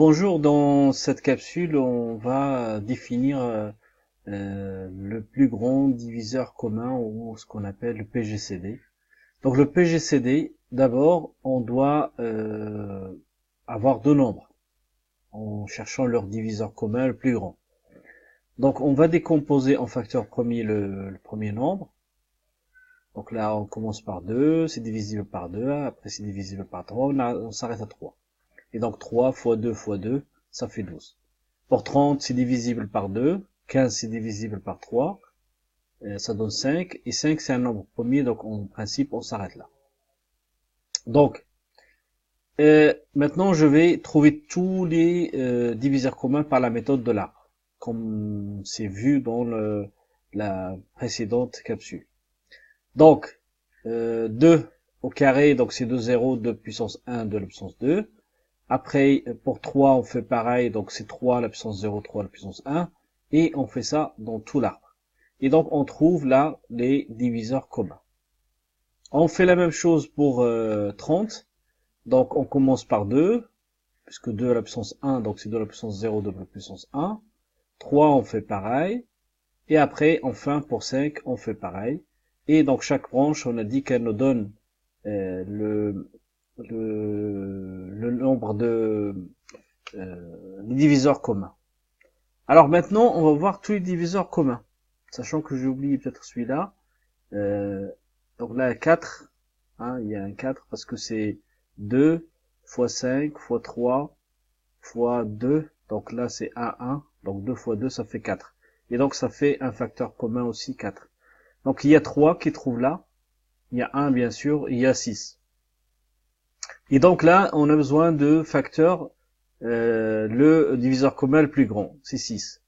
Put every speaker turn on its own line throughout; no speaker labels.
Bonjour, dans cette capsule, on va définir le plus grand diviseur commun ou ce qu'on appelle le PGCD. Donc le PGCD, d'abord, on doit avoir deux nombres en cherchant leur diviseur commun le plus grand. Donc on va décomposer en facteur premier le premier nombre. Donc là, on commence par 2, c'est divisible par 2, après c'est divisible par 3, on s'arrête à 3. Et donc 3 fois 2 fois 2, ça fait 12. Pour 30, c'est divisible par 2. 15, c'est divisible par 3. Ça donne 5. Et 5, c'est un nombre premier, donc en principe, on s'arrête là. Donc, maintenant, je vais trouver tous les diviseurs communs par la méthode de l'arbre, comme c'est vu dans la précédente capsule. Donc, 2 au carré, donc c'est 2 zéros, 2 puissance 1, 2 à la puissance 2. Après, pour 3, on fait pareil, donc c'est 3 à la puissance 0, 3 à la puissance 1, et on fait ça dans tout l'arbre. Et donc, on trouve là les diviseurs communs. On fait la même chose pour 30, donc on commence par 2, puisque 2 à la puissance 1, donc c'est 2 à la puissance 0, 2 à la puissance 1. 3, on fait pareil, et après, enfin, pour 5, on fait pareil. Et donc, chaque branche, on a dit qu'elle nous donne le nombre de les diviseurs communs. Alors maintenant, on va voir tous les diviseurs communs, sachant que j'ai oublié peut-être celui-là. Donc là, 4, il y a un 4 parce que c'est 2 fois 5 fois 3 fois 2. Donc là, c'est 1. Donc 2 fois 2, ça fait 4. Et donc ça fait un facteur commun aussi, 4. Donc il y a 3 qui trouvent là. Il y a 1, bien sûr, et il y a 6. Et donc là, on a besoin de facteurs, le diviseur commun le plus grand, c'est 6.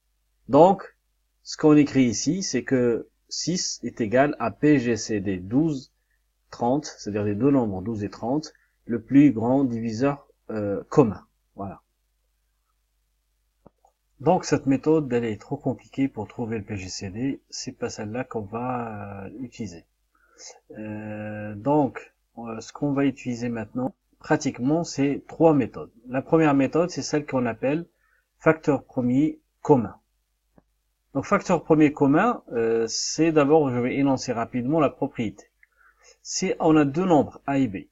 Donc, ce qu'on écrit ici, c'est que 6 est égal à PGCD 12, 30, c'est-à-dire les deux nombres 12 et 30, le plus grand diviseur commun. Voilà. Donc cette méthode, elle est trop compliquée pour trouver le PGCD, c'est pas celle-là qu'on va utiliser. Donc, ce qu'on va utiliser maintenant, pratiquement, c'est trois méthodes. La première méthode, c'est celle qu'on appelle facteur premier commun. Donc, facteur premier commun, c'est d'abord, je vais énoncer rapidement la propriété. Si on a deux nombres A et B,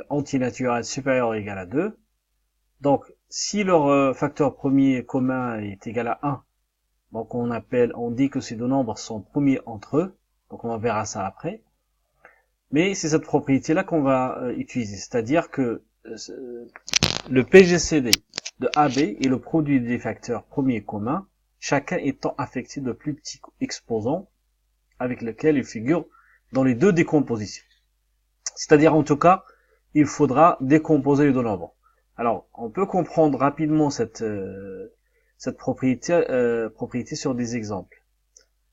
antinaturels supérieurs ou égal à 2, donc, si leur facteur premier commun est égal à 1, donc on dit que ces deux nombres sont premiers entre eux, donc on verra ça après. Mais c'est cette propriété-là qu'on va utiliser, c'est-à-dire que le PGCD de AB est le produit des facteurs premiers communs, chacun étant affecté de plus petits exposants avec lesquels il figure dans les deux décompositions. C'est-à-dire, en tout cas, il faudra décomposer les deux nombres. Alors, on peut comprendre rapidement cette propriété sur des exemples.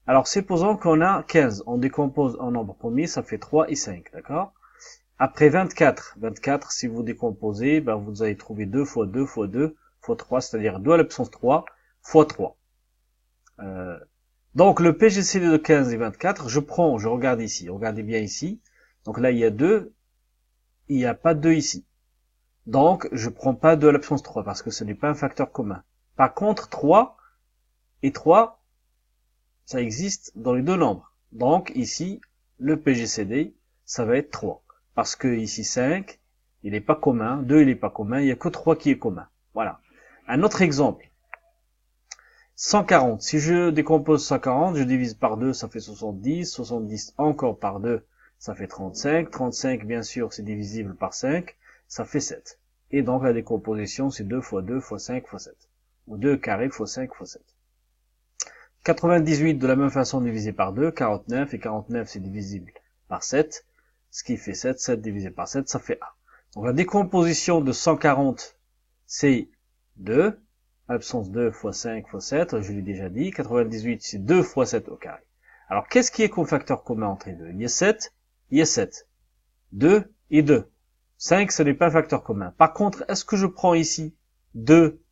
Alors, supposons qu'on a 15, on décompose en nombre premier, ça fait 3 et 5, d'accord? Après 24, si vous décomposez, vous allez trouver 2 fois 2 fois 2 fois 3, c'est-à-dire 2 à la puissance 3 fois 3. Donc, le PGCD de 15 et 24, je regarde ici, regardez bien ici. Donc là, il y a 2, il n'y a pas 2 ici. Donc, je prends pas 2 à la puissance 3, parce que ce n'est pas un facteur commun. Par contre, 3 et 3, ça existe dans les deux nombres. Donc, ici, le PGCD, ça va être 3. Parce que ici, 5, il n'est pas commun. 2, il n'est pas commun. Il n'y a que 3 qui est commun. Voilà. Un autre exemple. 140. Si je décompose 140, je divise par 2, ça fait 70. 70 encore par 2, ça fait 35. 35, bien sûr, c'est divisible par 5. Ça fait 7. Et donc, la décomposition, c'est 2 fois 2 fois 5 fois 7. Ou 2 carré fois 5 fois 7. 98 de la même façon divisé par 2, 49, et 49 c'est divisible par 7, ce qui fait 7, 7 divisé par 7, ça fait 1. Donc la décomposition de 140, c'est 2, absence 2 fois 5 fois 7, je l'ai déjà dit, 98 c'est 2 fois 7 au carré. Alors qu'est-ce qui est comme facteur commun entre les deux? Il y a 7, 2 et 2. 5 ce n'est pas un facteur commun. Par contre, est-ce que je prends ici 2,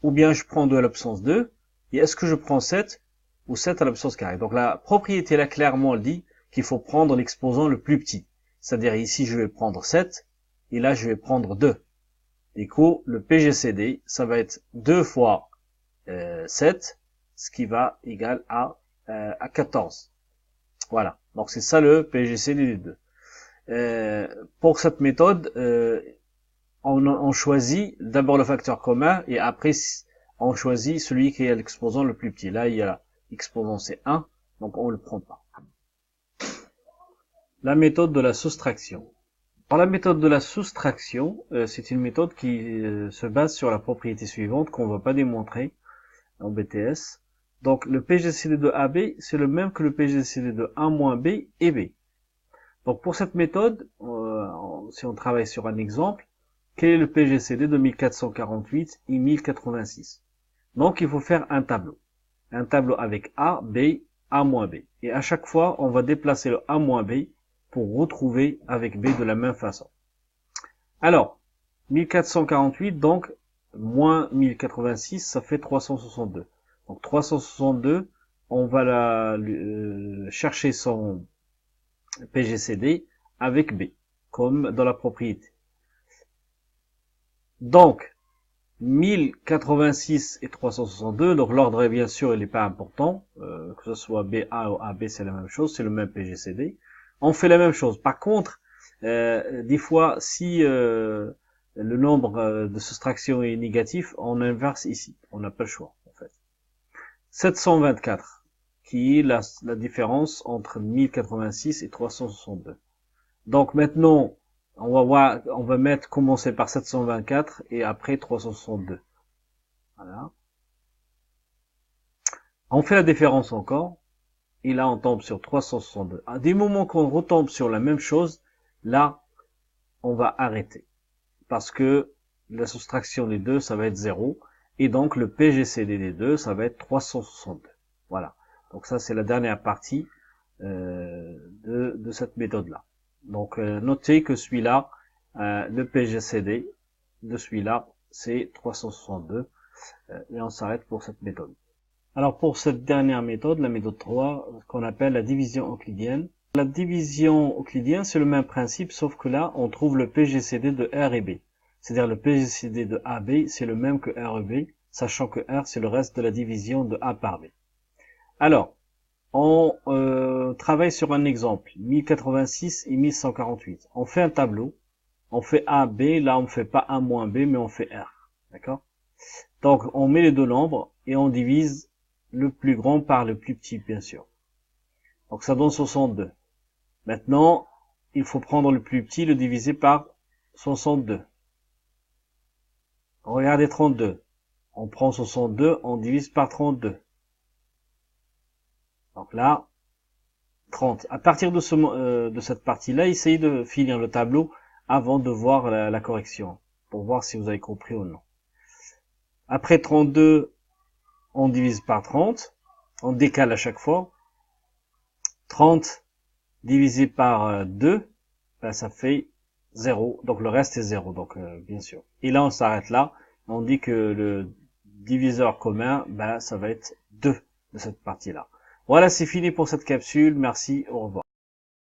ou bien je prends 2 à la puissance 2, et est-ce que je prends 7 ou 7 à la puissance carrée? Donc la propriété là clairement elle dit qu'il faut prendre l'exposant le plus petit. C'est-à-dire ici je vais prendre 7 et là je vais prendre 2. Du coup, le PGCD, ça va être 2 fois 7, ce qui va égal à 14. Voilà. Donc c'est ça le PGCD des 2. Pour cette méthode, on choisit d'abord le facteur commun et après on choisit celui qui est l'exposant le plus petit. Là, il y a l'exposant c'est 1, donc on le prend pas. La méthode de la soustraction. Alors, la méthode de la soustraction, c'est une méthode qui se base sur la propriété suivante qu'on ne va pas démontrer en BTS. Donc le PGCD de AB, c'est le même que le PGCD de 1 moins B et B. Donc pour cette méthode, si on travaille sur un exemple, quel est le PGCD de 1448 et 1086? Donc il faut faire un tableau. Un tableau avec A, B, A moins B. Et à chaque fois, on va déplacer le A moins B pour retrouver avec B de la même façon. Alors, 1448, donc, moins 1086, ça fait 362. Donc 362, on va chercher son PGCD avec B, comme dans la propriété. Donc, 1086 et 362, donc l'ordre est bien sûr il n'est pas important, que ce soit BA ou AB c'est la même chose, c'est le même PGCD. On fait la même chose. Par contre, des fois, si le nombre de soustraction est négatif, on inverse ici. On n'a pas le choix, en fait. 724, qui est la différence entre 1086 et 362. Donc maintenant, on va commencer par 724 et après 362. Voilà. On fait la différence encore. Et là, on tombe sur 362. À des moments qu'on retombe sur la même chose, là, on va arrêter. Parce que la soustraction des deux, ça va être 0. Et donc, le PGCD des deux, ça va être 362. Voilà. Donc ça, c'est la dernière partie de cette méthode-là. Donc, notez que celui-là, le PGCD de celui-là, c'est 362. Et on s'arrête pour cette méthode. Alors pour cette dernière méthode, la méthode 3, qu'on appelle la division euclidienne. La division euclidienne, c'est le même principe, sauf que là, on trouve le PGCD de R et B. C'est-à-dire le PGCD de AB, c'est le même que R et B, sachant que R, c'est le reste de la division de A par B. Alors, on travaille sur un exemple, 1086 et 1148. On fait un tableau, on fait AB, là on ne fait pas 1 moins B, mais on fait R. D'accord? Donc, on met les deux nombres et on divise le plus grand par le plus petit, bien sûr. Donc ça donne 62. Maintenant, il faut prendre le plus petit, le diviser par 62. Regardez 32. On prend 62, on divise par 32. Donc là, 30. À partir de cette partie-là, essayez de finir le tableau avant de voir la correction, pour voir si vous avez compris ou non. Après 32, on divise par 30, on décale à chaque fois. 30 divisé par 2, ben ça fait 0, donc le reste est 0, donc bien sûr. Et là on s'arrête là, on dit que le diviseur commun, ben ça va être 2 de cette partie-là. Voilà, c'est fini pour cette capsule, merci, au revoir.